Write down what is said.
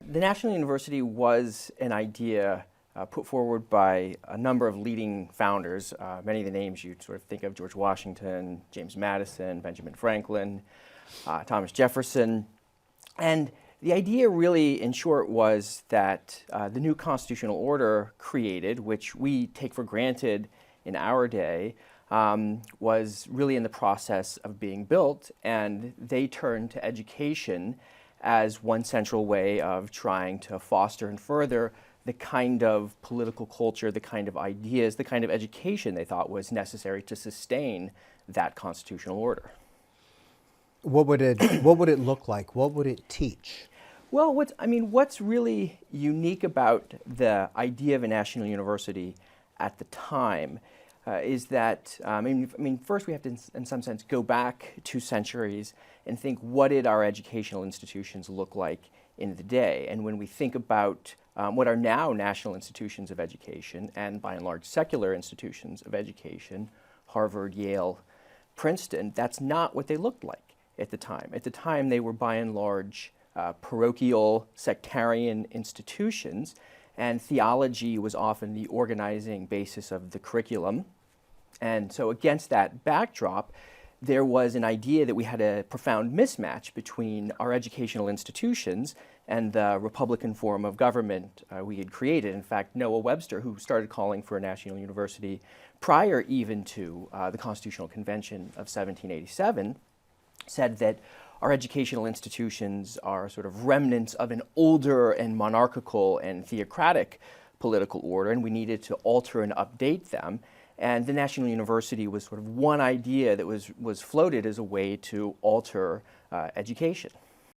The National University was an idea put forward by a number of leading founders. Many of the names you'd sort of think of: George Washington, James Madison, Benjamin Franklin, Thomas Jefferson. And the idea really, in short, was that the new constitutional order created, which we take for granted in our day, was really in the process of being built, and they turned to education as one central way of trying to foster and further the kind of political culture, the kind of ideas, the kind of education they thought was necessary to sustain that constitutional order. What would it look like? What would it teach? Well, what's really unique about the idea of a national university at the time is that, first we have to, in some sense, go back 2 centuries and think, what did our educational institutions look like in the day? And when we think about what are now national institutions of education, and by and large secular institutions of education, Harvard, Yale, Princeton, that's not what they looked like at the time. At the time, they were by and large parochial, sectarian institutions, and theology was often the organizing basis of the curriculum. And so against that backdrop, there was an idea that we had a profound mismatch between our educational institutions and the Republican form of government we had created. In fact, Noah Webster, who started calling for a national university prior even to the Constitutional Convention of 1787, said that our educational institutions are sort of remnants of an older and monarchical and theocratic political order, and we needed to alter and update them. And the National University was sort of one idea that was floated as a way to alter education.